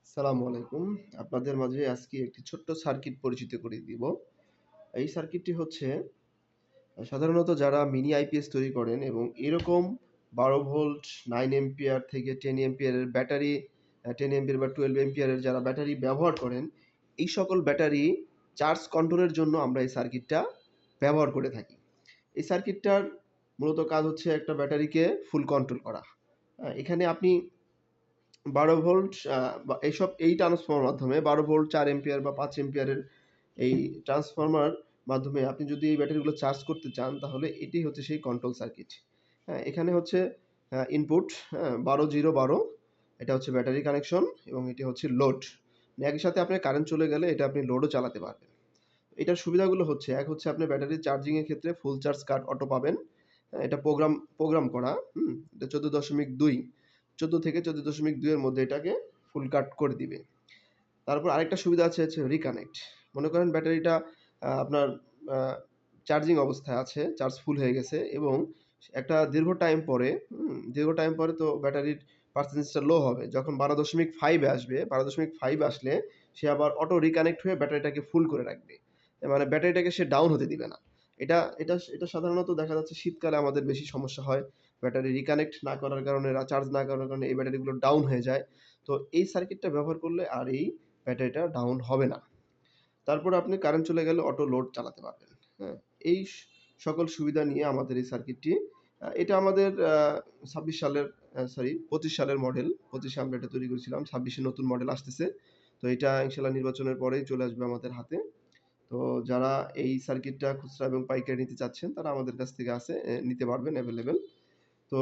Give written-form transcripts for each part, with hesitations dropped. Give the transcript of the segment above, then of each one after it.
সালামু আলাইকুম। আপনাদের মাঝে আজকে একটি ছোট্ট সার্কিট পরিচিত করিয়ে দিব। এই সার্কিটটি হচ্ছে সাধারণত যারা মিনি আইপিএস তৈরি করেন এবং এরকম ১২ ভোল্ট 9 অ্যাম্পিয়ার থেকে 10 অ্যাম্পিয়ারের ব্যাটারি 10 অ্যাম্পিয়ার বা 12 অ্যাম্পিয়ারের যারা ব্যাটারি ব্যবহার করেন, এই সকল ব্যাটারি চার্জ কন্ট্রোলের জন্য আমরা এই সার্কিটটা ব্যবহার করে থাকি। এই সার্কিটটার মূলত কাজ হচ্ছে একটা ব্যাটারিকে ফুল কন্ট্রোল করা। এখানে আপনি ১২ ভোল্ট বা এই ট্রান্সফর্মার মাধ্যমে ১২ ভোল্ট ৪ অ্যাম্পিয়ার বা ৫ অ্যাম্পিয়ারের এই ট্রান্সফর্মার মাধ্যমে আপনি যদি এই ব্যাটারিগুলো চার্জ করতে চান, তাহলে এটি হচ্ছে সেই কন্ট্রোল সার্কিট। হ্যাঁ? এখানে হচ্ছে ইনপুট, হ্যাঁ? ১২-০-১২ এটা হচ্ছে ব্যাটারি কানেকশন এবং এটি হচ্ছে লোড। একই সাথে আপনার কারেন্ট চলে গেলে এটা আপনি লোডও চালাতে পারবেন। এটার সুবিধাগুলো হচ্ছে, এক হচ্ছে আপনি ব্যাটারি চার্জিং এর ক্ষেত্রে ফুল চার্জ কাট অটো পাবেন। এটা প্রোগ্রাম করা, এটা 14.2 14 থেকে 14.2 এর মধ্যে এটাকে ফুল কাট করে দিবে। তারপর আরেকটা সুবিধা হচ্ছে রিকানেক্ট। মনে করেন ব্যাটারিটা আপনার আ চার্জিং অবস্থায় আছে, চার্জ ফুল হয়ে গেছে এবং একটা দীর্ঘ টাইম পরে তো ব্যাটারির পার্সেন্টেজটা লো হবে। যখন 12.5 এ আসবে, 12.5 আসলে সে আবার অটো রিকানেক্ট হয়ে ব্যাটারিটাকে ফুল করে রাখবে। মানে ব্যাটারিটাকে সে ডাউন হতে দিবে না। এটা সাধারণত দেখা যাচ্ছে শীতকালে আমাদের বেশি সমস্যা হয়। ব্যাটারি রিকানেক্ট না করার কারণে, চার্জ না করার কারণে এই ব্যাটারিগুলো ডাউন হয়ে যায়। তো এই সার্কিটটা ব্যবহার করলে আর এই ব্যাটারিটা ডাউন হবে না। তারপরে আপনি কারেন্ট চলে গেলে অটো লোড চালাতে পারবেন। হ্যাঁ? এই সকল সুবিধা নিয়ে আমাদের এই সার্কিটটি, এটা আমাদের ২৬ সালের, ২৫ সালের মডেল। ২৫ এ আমরা এটা তৈরি করেছিলাম। ২৬ এ নতুন মডেল আসতেছে। তো এটা ইনশাআল্লাহ নির্বাচনের পরেই চলে আসবে আমাদের হাতে। তো যারা এই সার্কিটটা খুচরা এবং পাইকারি নিতে চাচ্ছেন, তারা আমাদের কাছ থেকে নিতে পারবেন এভেইলেবল। তো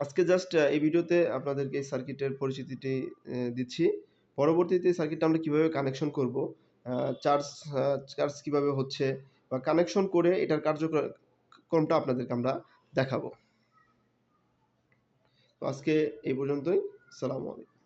আজকে জাস্ট এই ভিডিওতে আপনাদেরকে এই সার্কিটের পরিচিতিটি দিচ্ছি। পরবর্তীতে এই সার্কিটটা আমরা কিভাবে কানেকশন করব, আ চার্জ আ চার্জ কিভাবে হচ্ছে বা কানেকশন করে এটার ক্রমটা আপনাদেরকে আমরা দেখাবো। তো আজকে এই পর্যন্তই। আসসালামু আলাইকুম।